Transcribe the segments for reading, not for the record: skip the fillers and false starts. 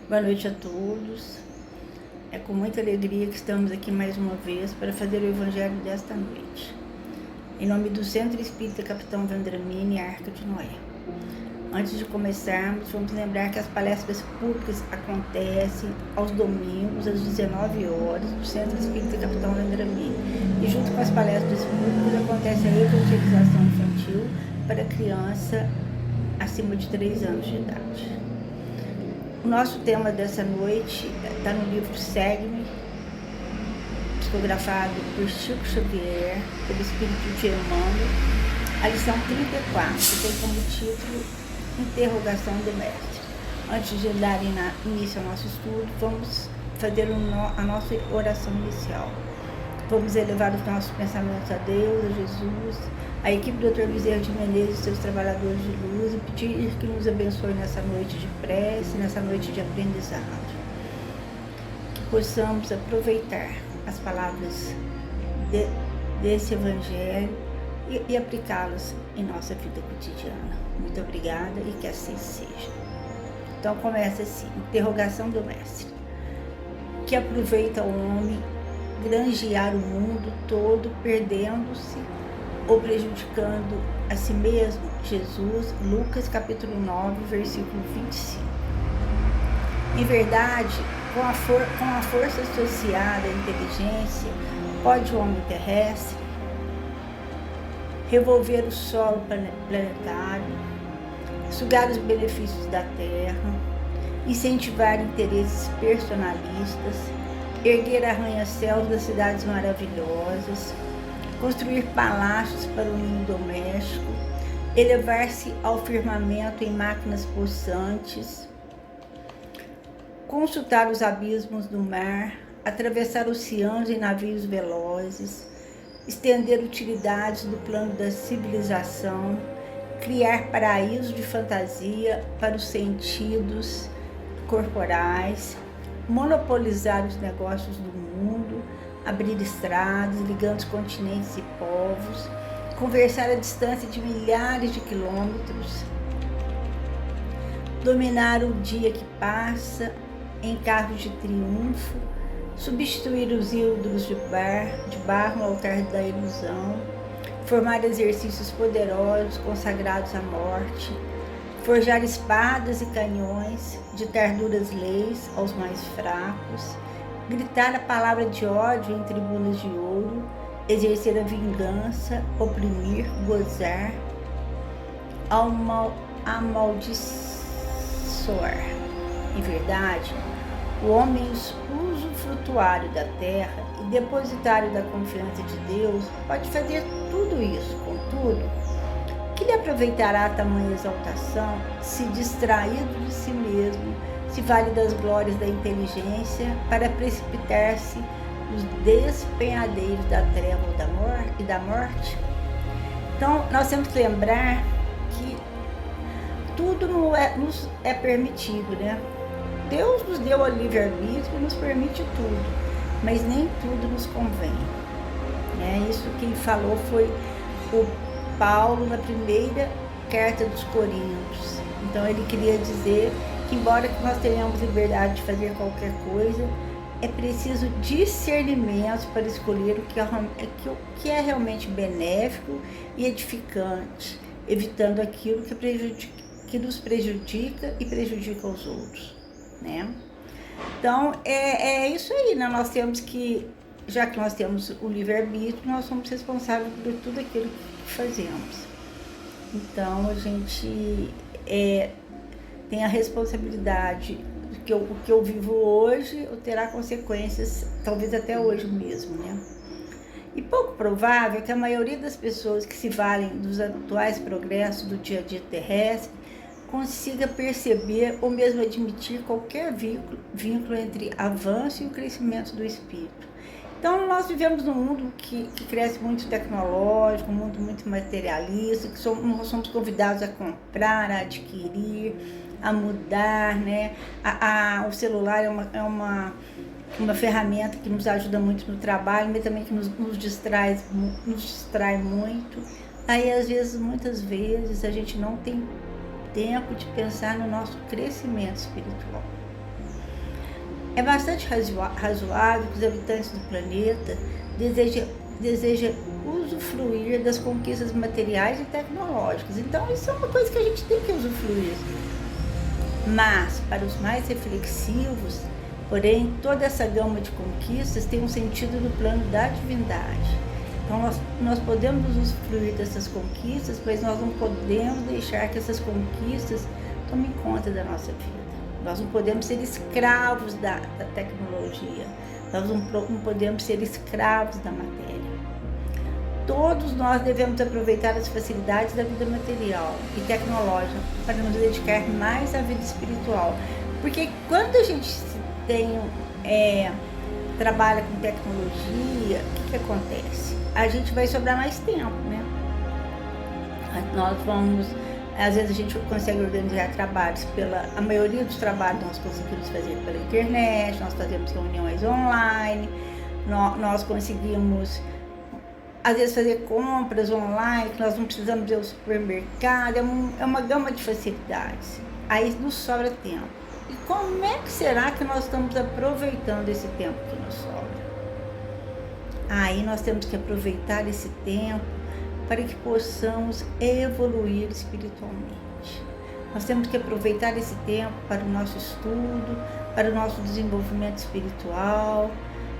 Boa noite a todos. É com muita alegria que estamos aqui mais uma vez para fazer o Evangelho desta noite. Em nome do Centro Espírita Capitão Vendramini e Arca de Noé. Antes de começarmos, vamos lembrar que as palestras públicas acontecem aos domingos, às 19 horas, no Centro Espírita Capitão Vendramini. E junto com as palestras públicas acontece a evangelização infantil para criança acima de 3 anos de idade. O nosso tema dessa noite está no livro Segue-me, psicografado por Chico Xavier, pelo Espírito de Emmanuel, a lição 34, que tem como título Interrogação do Mestre. Antes de dar início ao nosso estudo, vamos fazer a nossa oração inicial. Vamos elevar os nossos pensamentos a Deus, a Jesus, a equipe do Dr. Bezerra de Menezes e seus trabalhadores de luz, e pedir que nos abençoe nessa noite de prece, nessa noite de aprendizado. Que possamos aproveitar as palavras desse Evangelho e aplicá-las em nossa vida cotidiana. Muito obrigada e que assim seja. Então começa assim, interrogação do Mestre. Que aproveita o homem granjear o mundo todo, perdendo-se ou prejudicando a si mesmo? Jesus, Lucas capítulo 9, versículo 25. Em verdade, com a força associada à inteligência, pode o homem terrestre revolver o solo planetário, sugar os benefícios da terra, incentivar interesses personalistas, erguer arranha-céus das cidades maravilhosas, construir palácios para o ninho doméstico, elevar-se ao firmamento em máquinas possantes, consultar os abismos do mar, atravessar oceanos em navios velozes, estender utilidades do plano da civilização, criar paraísos de fantasia para os sentidos corporais, monopolizar os negócios do mundo, abrir estradas, ligando os continentes e povos, conversar a distância de milhares de quilômetros, dominar o dia que passa em carros de triunfo, substituir os ídolos de barro no altar da ilusão, formar exercícios poderosos consagrados à morte, forjar espadas e canhões, ditar duras leis aos mais fracos, gritar a palavra de ódio em tribunas de ouro, exercer a vingança, oprimir, gozar, amaldiçoar. Em verdade, o homem usufrutuário da terra e depositário da confiança de Deus pode fazer tudo isso, contudo, que lhe aproveitará tamanha exaltação se distraído de si mesmo, se vale das glórias da inteligência para precipitar-se nos despenhadeiros da treva e da morte? Então, nós temos que lembrar que tudo nos é permitido, né? Deus nos deu o livre-arbítrio e nos permite tudo, mas nem tudo nos convém, né? Isso quem falou foi o Paulo na primeira carta dos Coríntios. Então ele queria dizer que, embora nós tenhamos liberdade de fazer qualquer coisa, é preciso discernimento para escolher o que é realmente benéfico e edificante, evitando aquilo que nos prejudica e prejudica os outros, né? Então é isso aí, né? Nós temos que, já que nós temos o livre-arbítrio, nós somos responsáveis por tudo aquilo que fazemos. Então a gente tem a responsabilidade de que o que eu vivo hoje terá consequências, talvez até hoje mesmo, né? E pouco provável que a maioria das pessoas que se valem dos atuais progressos do dia a dia terrestre consiga perceber ou mesmo admitir qualquer vínculo entre avanço e o crescimento do espírito. Então, nós vivemos num mundo que cresce muito tecnológico, um mundo muito materialista, que nós somos convidados a comprar, a adquirir, a mudar, né? O celular é uma ferramenta que nos ajuda muito no trabalho, mas também que nos distrai muito. Aí, muitas vezes, a gente não tem tempo de pensar no nosso crescimento espiritual. É bastante razoável que os habitantes do planeta desejam usufruir das conquistas materiais e tecnológicas. Então, isso é uma coisa que a gente tem que usufruir. Mas, para os mais reflexivos, porém, toda essa gama de conquistas tem um sentido no plano da divindade. Então, nós podemos usufruir dessas conquistas, mas nós não podemos deixar que essas conquistas tomem conta da nossa vida. Nós não podemos ser escravos da tecnologia. Nós não podemos ser escravos da matéria. Todos nós devemos aproveitar as facilidades da vida material e tecnológica para nos dedicar mais à vida espiritual. Porque quando a gente trabalha com tecnologia, o que acontece? A gente vai sobrar mais tempo, né? Às vezes a gente consegue organizar trabalhos a maioria dos trabalhos nós conseguimos fazer pela internet, nós fazemos reuniões online, nós conseguimos, às vezes, fazer compras online, que nós não precisamos ir ao supermercado, é uma gama de facilidades. Aí nos sobra tempo. E como é que será que nós estamos aproveitando esse tempo que nos sobra? Aí nós temos que aproveitar esse tempo para que possamos evoluir espiritualmente. Nós temos que aproveitar esse tempo para o nosso estudo, para o nosso desenvolvimento espiritual,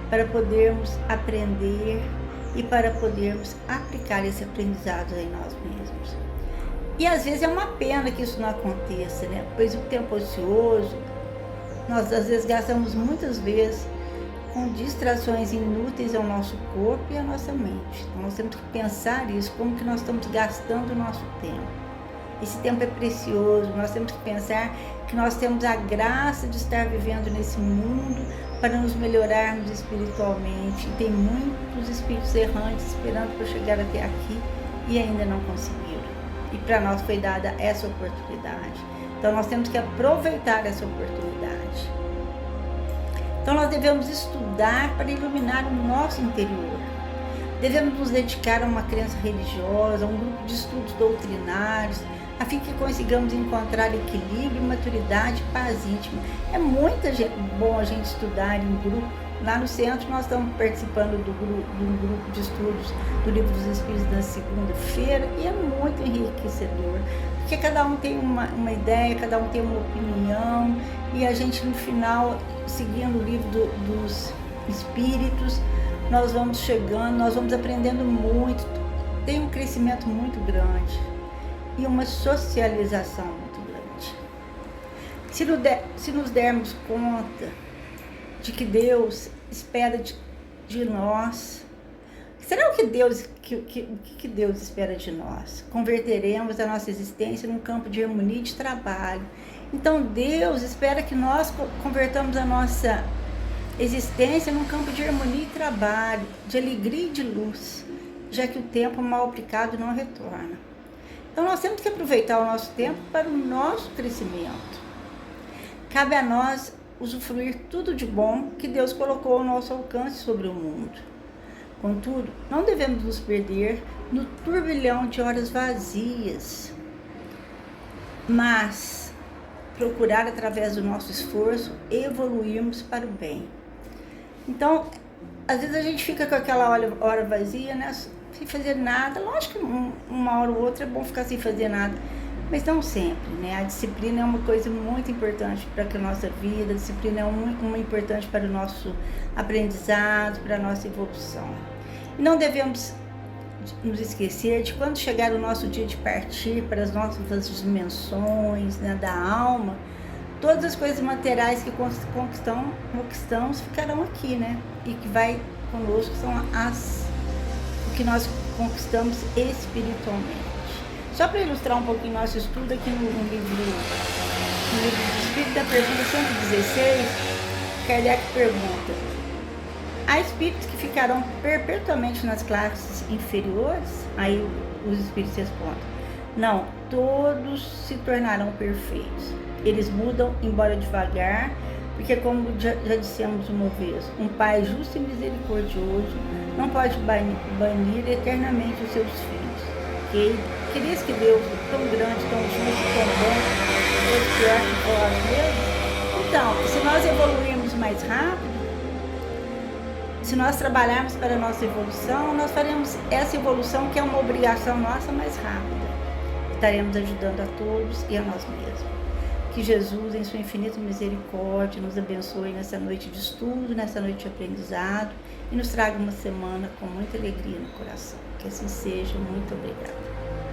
para podermos aprender e para podermos aplicar esse aprendizado em nós mesmos. E às vezes é uma pena que isso não aconteça, né? Pois o tempo ocioso, nós às vezes gastamos muitas vezes com distrações inúteis ao nosso corpo e à nossa mente. Então nós temos que pensar isso, como que nós estamos gastando o nosso tempo. Esse tempo é precioso, nós temos que pensar que nós temos a graça de estar vivendo nesse mundo para nos melhorarmos espiritualmente. E tem muitos espíritos errantes esperando para chegar até aqui e ainda não conseguiram. E para nós foi dada essa oportunidade. Então nós temos que aproveitar essa oportunidade. Então nós devemos estudar para iluminar o nosso interior. Devemos nos dedicar a uma crença religiosa, a um grupo de estudos doutrinários, a fim que consigamos encontrar equilíbrio, maturidade e paz íntima. É muito bom a gente estudar em grupo. Lá no centro nós estamos participando de um grupo de estudos do Livro dos Espíritos na segunda-feira e é muito enriquecedor, porque cada um tem uma ideia, cada um tem uma opinião e a gente no final, seguindo o livro dos Espíritos, nós vamos chegando, nós vamos aprendendo muito, tem um crescimento muito grande e uma socialização muito grande. Se nos dermos conta de que Deus espera de nós, será o que Deus espera de nós? Converteremos a nossa existência num campo de harmonia e de trabalho. Então Deus espera que nós convertamos a nossa existência num campo de harmonia e trabalho, de alegria e de luz, já que o tempo mal aplicado não retorna. Então nós temos que aproveitar o nosso tempo para o nosso crescimento. Cabe a nós usufruir tudo de bom que Deus colocou ao nosso alcance sobre o mundo. Contudo, não devemos nos perder no turbilhão de horas vazias, mas procurar, através do nosso esforço, evoluirmos para o bem. Então, às vezes a gente fica com aquela hora vazia, né, sem fazer nada. Lógico que uma hora ou outra é bom ficar sem fazer nada, mas não sempre, né? A disciplina é uma coisa muito importante para a nossa vida, a disciplina é uma importante para o nosso aprendizado, para a nossa evolução. E não devemos nos esquecer de quando chegar o nosso dia de partir para as nossas dimensões, né, da alma, todas as coisas materiais que conquistamos ficarão aqui, né? E que vai conosco são o que nós conquistamos espiritualmente. Só para ilustrar um pouquinho nosso estudo aqui no livro dos Espíritos, da pergunta 116, Kardec pergunta: há espíritos que ficarão perpetuamente nas classes inferiores? Aí os espíritos respondem: não, todos se tornarão perfeitos. Eles mudam, embora devagar, porque, como já dissemos uma vez, um pai justo e misericordioso não pode banir eternamente os seus filhos. Ok? Querias que Deus, tão grande, tão justo, tão bom, fosse pior que vós mesmos? Então, se nós evoluirmos isso mais rápido, se nós trabalharmos para a nossa evolução, nós faremos essa evolução, que é uma obrigação nossa, mais rápida. Estaremos ajudando a todos e a nós mesmos. Que Jesus, em sua infinita misericórdia, nos abençoe nessa noite de estudo, nessa noite de aprendizado, e nos traga uma semana com muita alegria no coração. Que assim seja. Muito obrigada.